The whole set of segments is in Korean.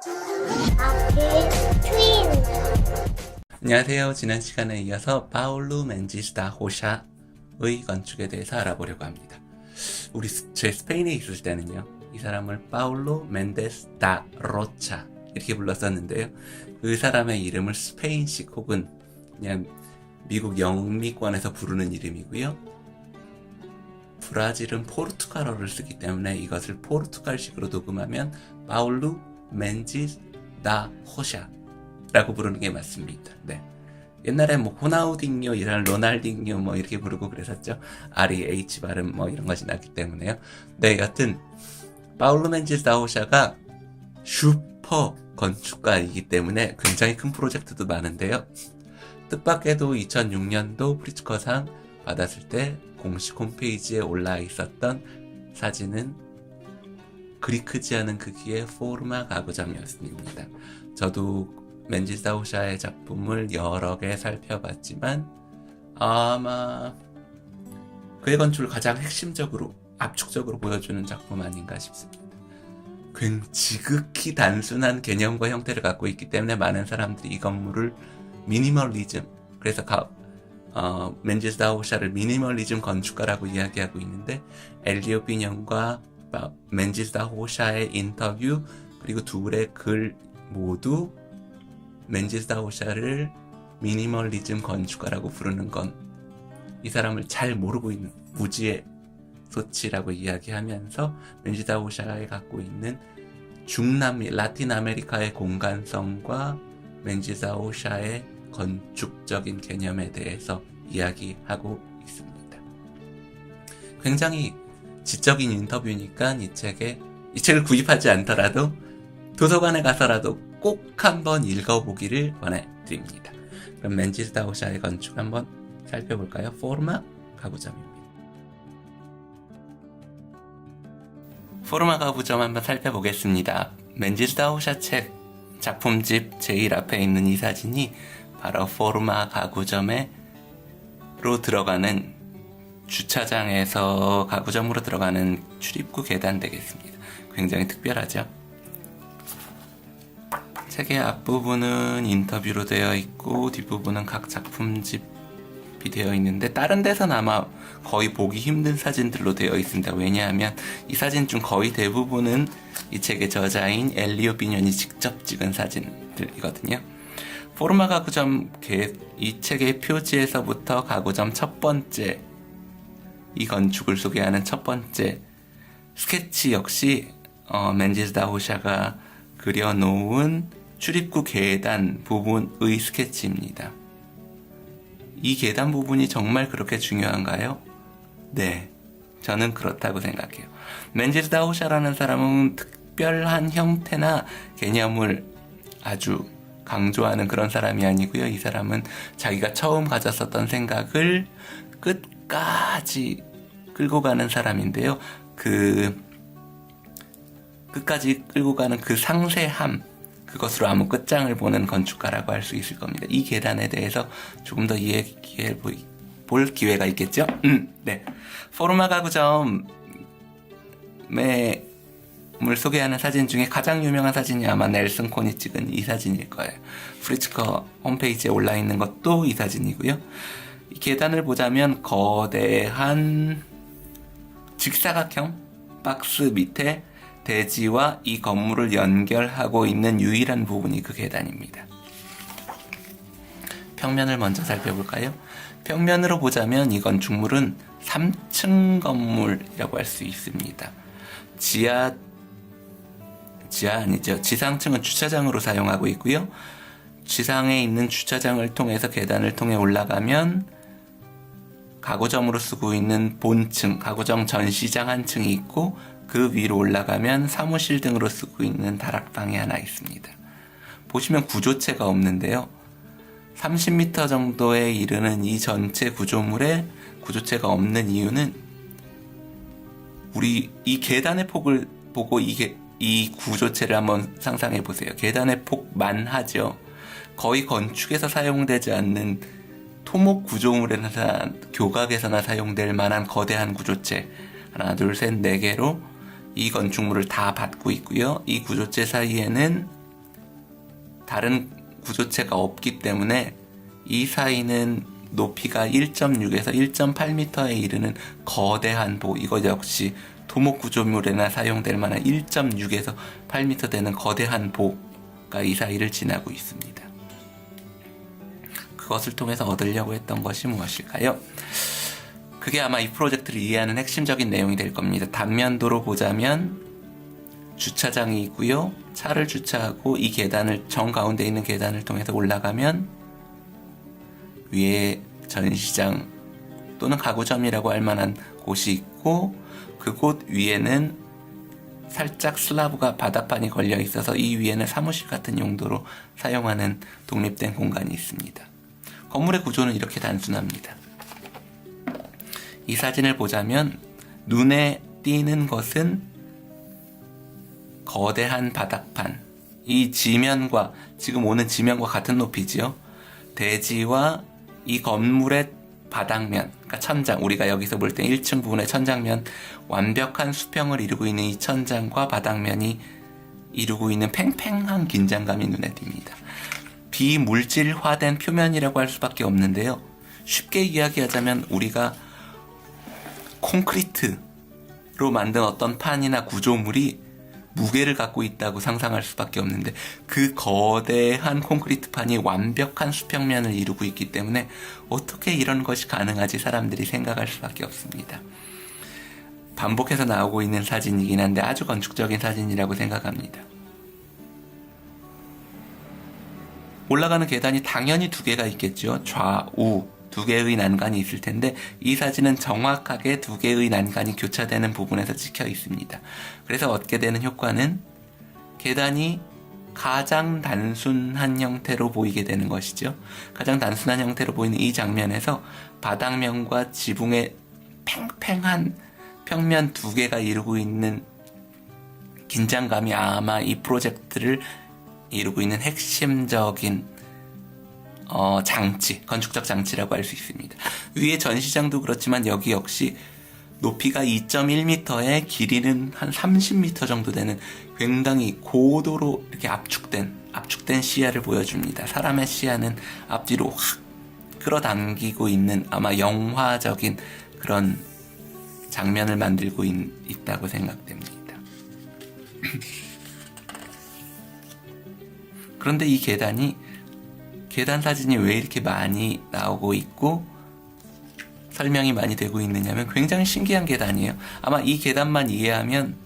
트윈. 안녕하세요. 지난 시간에 이어서 파울루 멘지스 다 호샤의 건축에 대해서 알아보려고 합니다. 제 스페인에 있을 때는요, 이 사람을 파울로 멘데스 다 로차 이렇게 불렀었는데요. 그 사람의 이름을 스페인식 혹은 그냥 미국 영미권에서 부르는 이름이고요. 브라질은 포르투갈어를 쓰기 때문에 이것을 포르투갈식으로 녹음하면 파울루 멘지스 다 호샤 라고 부르는 게 맞습니다. 네. 옛날에 뭐 호나우딩요, 이런 로날딩요 뭐 이렇게 부르고 그랬었죠. R이 H 발음 뭐 이런 것이 났기 때문에요. 네, 여튼 파울루 멘지스 다 호샤가 슈퍼 건축가이기 때문에 굉장히 큰 프로젝트도 많은데요. 뜻밖에도 2006년도 프리츠커상 받았을 때 공식 홈페이지에 올라 있었던 사진은 그리 크지 않은 크기의 포르마 가구점이었습니다. 저도 멘지스 다 호샤의 작품을 여러 개 살펴봤지만 아마 그의 건축을 가장 핵심적으로 압축적으로 보여주는 작품 아닌가 싶습니다. 지극히 단순한 개념과 형태를 갖고 있기 때문에 많은 사람들이 이 건물을 미니멀리즘, 그래서 멘지스 다 호샤를 미니멀리즘 건축가라고 이야기하고 있는데, 엘리오 비뇽과 멘지스 다 호샤의 인터뷰 그리고 둘의 글 모두 멘지스 다 호샤를 미니멀리즘 건축가라고 부르는 건 이 사람을 잘 모르고 있는 무지의 소치라고 이야기하면서 멘지스 다 호샤가 갖고 있는 중남미, 라틴 아메리카의 공간성과 멘지스 다 호샤의 건축적인 개념에 대해서 이야기하고 있습니다. 굉장히 지적인 인터뷰니까 이 책을 구입하지 않더라도 도서관에 가서라도 꼭 한번 읽어보기를 권해드립니다. 그럼 멘지스 다 호샤의 건축 한번 살펴볼까요? 포르마 가구점입니다. 포르마 가구점 한번 살펴보겠습니다. 멘지스 다 호샤 책 작품집 제일 앞에 있는 이 사진이 바로 포르마 가구점으로 들어가는 주차장에서 가구점으로 들어가는 출입구 계단 되겠습니다. 굉장히 특별하죠? 책의 앞부분은 인터뷰로 되어 있고 뒷부분은 각 작품집이 되어 있는데 다른 데서는 아마 거의 보기 힘든 사진들로 되어 있습니다. 왜냐하면 이 사진 중 거의 대부분은 이 책의 저자인 엘리오 비뇽이 직접 찍은 사진들이거든요. 포르마 가구점, 이 책의 표지에서부터 가구점 첫 번째, 이 건축을 소개하는 첫 번째 스케치 역시 멘지스 다 호샤가 그려놓은 출입구 계단 부분의 스케치입니다. 이 계단 부분이 정말 그렇게 중요한가요? 네, 저는 그렇다고 생각해요. 멘지스 다 호샤라는 사람은 특별한 형태나 개념을 아주 강조하는 그런 사람이 아니고요. 이 사람은 자기가 처음 가졌었던 생각을 끝까지 끌고 가는 사람인데요. 끝까지 끌고 가는 그 상세함, 그것으로 아무 끝장을 보는 건축가라고 할 수 있을 겁니다. 이 계단에 대해서 조금 더 이야기해 볼 기회가 있겠죠? 네. 포르마 가구점을 소개하는 사진 중에 가장 유명한 사진이 아마 넬슨 콘이 찍은 이 사진일 거예요. 프리츠커 홈페이지에 올라있는 것도 이 사진이고요. 이 계단을 보자면 거대한 직사각형 박스 밑에 대지와 이 건물을 연결하고 있는 유일한 부분이 그 계단입니다. 평면을 먼저 살펴볼까요? 평면으로 보자면 이 건축물은 3층 건물이라고 할 수 있습니다. 지하 아니죠. 지상층은 주차장으로 사용하고 있고요. 지상에 있는 주차장을 통해서 계단을 통해 올라가면 가구점으로 쓰고 있는 본층, 가구점 전시장 한 층이 있고 그 위로 올라가면 사무실 등으로 쓰고 있는 다락방이 하나 있습니다. 보시면 구조체가 없는데요. 30m 정도에 이르는 이 전체 구조물에 구조체가 없는 이유는 우리 이 계단의 폭을 보고 이 구조체를 한번 상상해 보세요. 계단의 폭만 하죠. 거의 건축에서 사용되지 않는 토목 구조물에나 교각에서나 사용될 만한 거대한 구조체 하나, 둘, 셋, 네 개로 이 건축물을 다 받고 있고요. 이 구조체 사이에는 다른 구조체가 없기 때문에 이 사이는 높이가 1.6에서 1.8m에 이르는 거대한 보, 이것 역시 토목 구조물에나 사용될 만한 1.6에서 8m 되는 거대한 보가 이 사이를 지나고 있습니다. 그것을 통해서 얻으려고 했던 것이 무엇일까요? 그게 아마 이 프로젝트를 이해하는 핵심적인 내용이 될 겁니다. 단면도로 보자면 주차장이 있고요. 차를 주차하고 이 계단을, 정 가운데 있는 계단을 통해서 올라가면 위에 전시장 또는 가구점이라고 할 만한 곳이 있고, 그곳 위에는 살짝 슬라브가 바닥판이 걸려 있어서 이 위에는 사무실 같은 용도로 사용하는 독립된 공간이 있습니다. 건물의 구조는 이렇게 단순합니다. 이 사진을 보자면 눈에 띄는 것은 거대한 바닥판, 이 지면과, 지금 오는 지면과 같은 높이지요. 대지와 이 건물의 바닥면, 그러니까 천장, 우리가 여기서 볼 때 1층 부분의 천장면, 완벽한 수평을 이루고 있는 이 천장과 바닥면이 이루고 있는 팽팽한 긴장감이 눈에 띕니다. 비물질화된 표면이라고 할 수밖에 없는데요. 쉽게 이야기하자면 우리가 콘크리트로 만든 어떤 판이나 구조물이 무게를 갖고 있다고 상상할 수밖에 없는데, 그 거대한 콘크리트 판이 완벽한 수평면을 이루고 있기 때문에 어떻게 이런 것이 가능하지 사람들이 생각할 수밖에 없습니다. 반복해서 나오고 있는 사진이긴 한데 아주 건축적인 사진이라고 생각합니다. 올라가는 계단이 당연히 두 개가 있겠죠. 좌우 두 개의 난간이 있을 텐데 이 사진은 정확하게 두 개의 난간이 교차되는 부분에서 찍혀 있습니다. 그래서 얻게 되는 효과는 계단이 가장 단순한 형태로 보이게 되는 것이죠. 가장 단순한 형태로 보이는 이 장면에서 바닥면과 지붕의 팽팽한 평면 두 개가 이루고 있는 긴장감이 아마 이 프로젝트를 이루고 있는 핵심적인 장치, 건축적 장치라고 할 수 있습니다. 위에 전시장도 그렇지만 여기 역시 높이가 2.1m에 길이는 한 30m 정도 되는 굉장히 고도로 이렇게 압축된 시야를 보여줍니다. 사람의 시야는 앞뒤로 확 끌어당기고 있는 아마 영화적인 그런 장면을 만들고 있다고 생각됩니다. 그런데 이 계단 사진이 왜 이렇게 많이 나오고 있고 설명이 많이 되고 있느냐면 굉장히 신기한 계단이에요. 아마 이 계단만 이해하면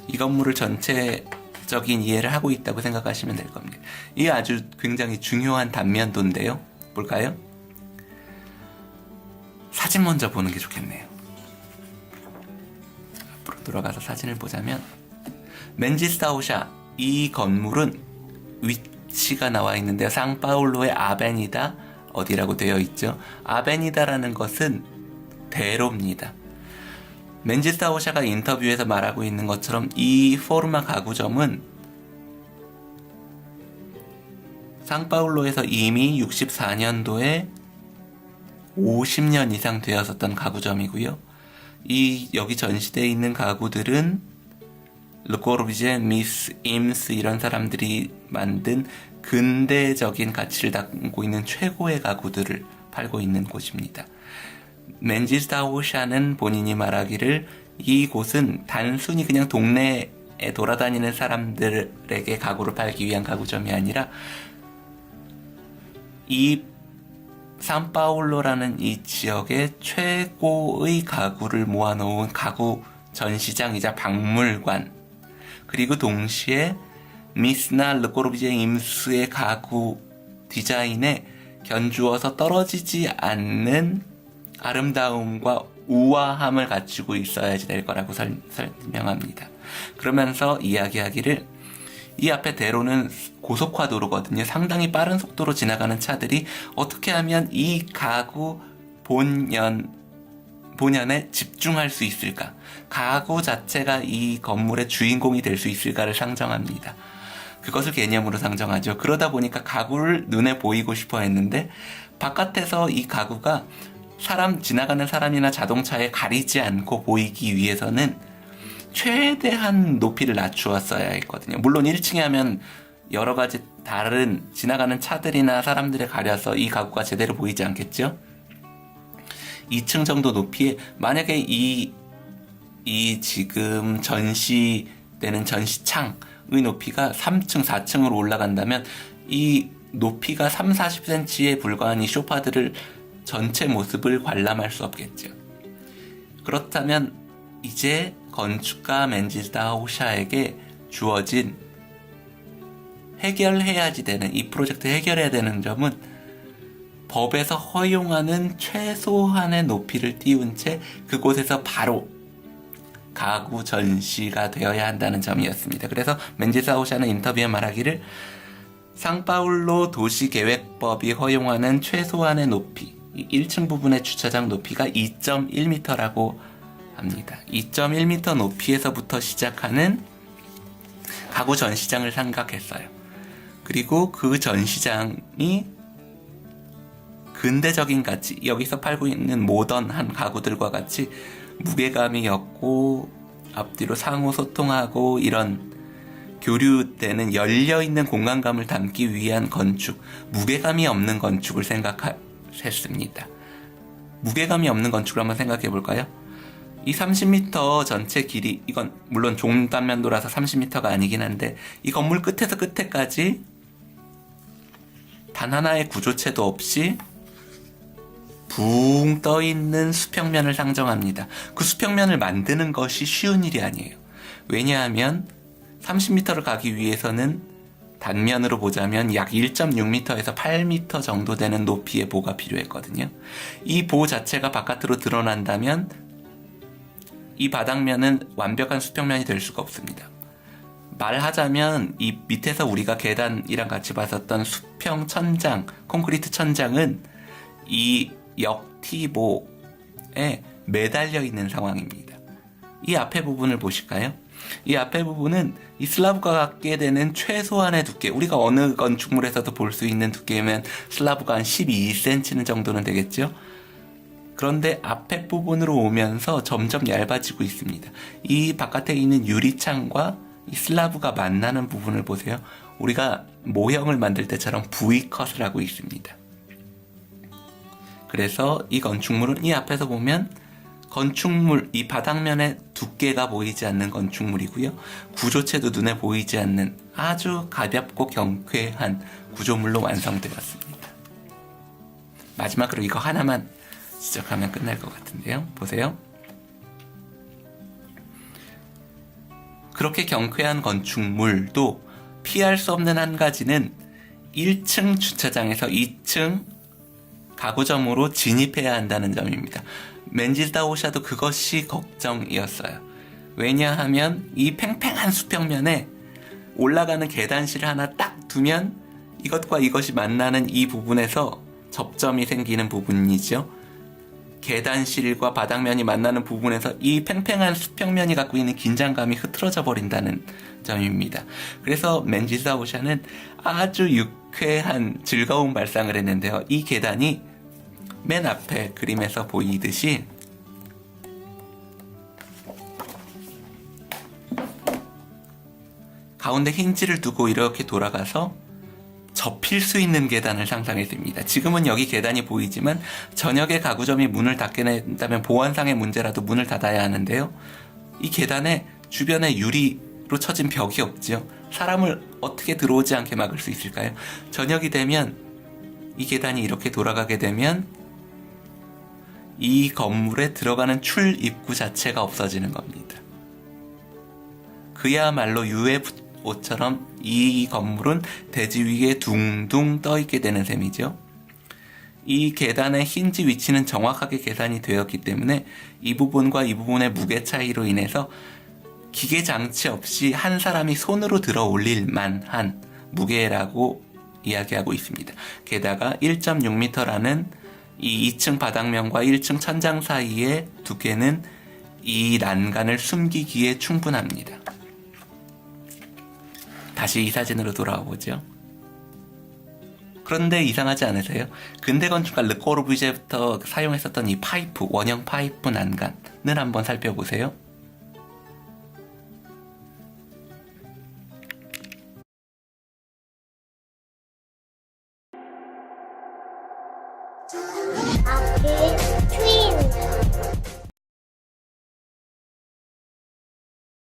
이 건물을 전체적인 이해를 하고 있다고 생각하시면 될 겁니다. 이게 아주 굉장히 중요한 단면도인데요. 볼까요? 사진 먼저 보는 게 좋겠네요. 앞으로 돌아가서 사진을 보자면 맨지스타우샤, 이 건물은 위치가 나와 있는데요. 상파울로의 아베니다 어디라고 되어 있죠. 아베니다라는 것은 대로입니다. 맨지스타우샤가 인터뷰에서 말하고 있는 것처럼 이 포르마 가구점은 상파울로에서 이미 64년도에 50년 이상 되었었던 가구점이고요. 여기 전시되어 있는 가구들은 르코르비제, 미스, 임스 이런 사람들이 만든 근대적인 가치를 담고 있는 최고의 가구들을 팔고 있는 곳입니다. 맨지스타우샤는 본인이 말하기를 이곳은 단순히 그냥 동네에 돌아다니는 사람들에게 가구를 팔기 위한 가구점이 아니라 이 산파울로라는 이 지역의 최고의 가구를 모아놓은 가구 전시장이자 박물관, 그리고 동시에 미스나 르코르비제 임스의 가구 디자인에 견주어서 떨어지지 않는 아름다움과 우아함을 갖추고 있어야지 될 거라고 설명합니다. 그러면서 이야기하기를 이 앞에 대로는 고속화도로거든요. 상당히 빠른 속도로 지나가는 차들이 어떻게 하면 이 가구 본연에 집중할 수 있을까? 가구 자체가 이 건물의 주인공이 될 수 있을까를 상정합니다. 그것을 개념으로 상정하죠. 그러다 보니까 가구를 눈에 보이고 싶어 했는데 바깥에서 이 가구가 지나가는 사람이나 자동차에 가리지 않고 보이기 위해서는 최대한 높이를 낮추었어야 했거든요. 물론 1층에 하면 여러 가지 다른 지나가는 차들이나 사람들에 가려서 이 가구가 제대로 보이지 않겠죠? 2층 정도 높이에 만약에 이 지금 전시되는 전시창의 높이가 3층, 4층으로 올라간다면 이 높이가 3, 40cm에 불과한 이 소파들을 전체 모습을 관람할 수 없겠죠. 그렇다면 이제 건축가 맨지스다 호샤에게 주어진 해결해야지 되는, 이 프로젝트 해결해야 되는 점은 법에서 허용하는 최소한의 높이를 띄운 채 그곳에서 바로 가구 전시가 되어야 한다는 점이었습니다. 그래서 맨지스다 호샤는 인터뷰에 말하기를 상파울로 도시계획법이 허용하는 최소한의 높이, 1층 부분의 주차장 높이가 2.1m라고 합니다. 2.1m 높이에서부터 시작하는 가구 전시장을 생각했어요. 그리고 그 전시장이 근대적인 가치, 여기서 팔고 있는 모던한 가구들과 같이 무게감이 없고 앞뒤로 상호 소통하고 이런 교류되는 열려있는 공간감을 담기 위한 건축, 무게감이 없는 건축을 생각했습니다. 무게감이 없는 건축을 한번 생각해 볼까요? 이 30m 전체 길이, 이건 물론 종단면도라서 30m가 아니긴 한데 이 건물 끝에서 끝에까지 단 하나의 구조체도 없이 붕 떠있는 수평면을 상정합니다. 그 수평면을 만드는 것이 쉬운 일이 아니에요. 왜냐하면 30m를 가기 위해서는 단면으로 보자면 약 1.6m에서 8m 정도 되는 높이의 보가 필요했거든요. 이 보 자체가 바깥으로 드러난다면 이 바닥면은 완벽한 수평면이 될 수가 없습니다. 말하자면 이 밑에서 우리가 계단이랑 같이 봤었던 수평 천장, 콘크리트 천장은 이 역티보에 매달려 있는 상황입니다. 이 앞에 부분을 보실까요? 이 앞에 부분은 이 슬라브가 갖게 되는 최소한의 두께, 우리가 어느 건축물에서도 볼 수 있는 두께면 슬라브가 한 12cm 정도는 되겠죠? 그런데 앞에 부분으로 오면서 점점 얇아지고 있습니다. 이 바깥에 있는 유리창과 이 슬라브가 만나는 부분을 보세요. 우리가 모형을 만들 때처럼 V컷을 하고 있습니다. 그래서 이 건축물은 이 앞에서 보면 건축물, 이 바닥면에 두께가 보이지 않는 건축물이고요. 구조체도 눈에 보이지 않는 아주 가볍고 경쾌한 구조물로 완성되었습니다. 마지막으로 이거 하나만 지적하면 끝날 것 같은데요. 보세요. 그렇게 경쾌한 건축물도 피할 수 없는 한 가지는 1층 주차장에서 2층 가구점으로 진입해야 한다는 점입니다. 맨지스다 호샤도 그것이 걱정이었어요. 왜냐하면 이 팽팽한 수평면에 올라가는 계단실을 하나 딱 두면 이것과 이것이 만나는 이 부분에서 접점이 생기는 부분이죠. 계단실과 바닥면이 만나는 부분에서 이 팽팽한 수평면이 갖고 있는 긴장감이 흐트러져 버린다는 점입니다. 그래서 맨지스다 호샤는 아주 유쾌한 즐거운 발상을 했는데요. 이 계단이 맨 앞에 그림에서 보이듯이 가운데 힌지를 두고 이렇게 돌아가서 접힐 수 있는 계단을 상상했습니다. 지금은 여기 계단이 보이지만 저녁에 가구점이 문을 닫게 된다면 보안상의 문제라도 문을 닫아야 하는데요. 이 계단에 주변에 유리로 쳐진 벽이 없지요. 사람을 어떻게 들어오지 않게 막을 수 있을까요? 저녁이 되면 이 계단이 이렇게 돌아가게 되면 이 건물에 들어가는 출입구 자체가 없어지는 겁니다. 그야말로 UFO처럼 이 건물은 대지 위에 둥둥 떠있게 되는 셈이죠. 이 계단의 힌지 위치는 정확하게 계산이 되었기 때문에 이 부분과 이 부분의 무게 차이로 인해서 기계 장치 없이 한 사람이 손으로 들어 올릴 만한 무게라고 이야기하고 있습니다. 게다가 1.6m라는 이 2층 바닥면과 1층 천장 사이의 두께는 이 난간을 숨기기에 충분합니다. 다시 이 사진으로 돌아와 보죠. 그런데 이상하지 않으세요? 근대 건축가 르꼬르부지에부터 사용했었던 이 파이프, 원형 파이프 난간을 한번 살펴보세요. 앞에 트윈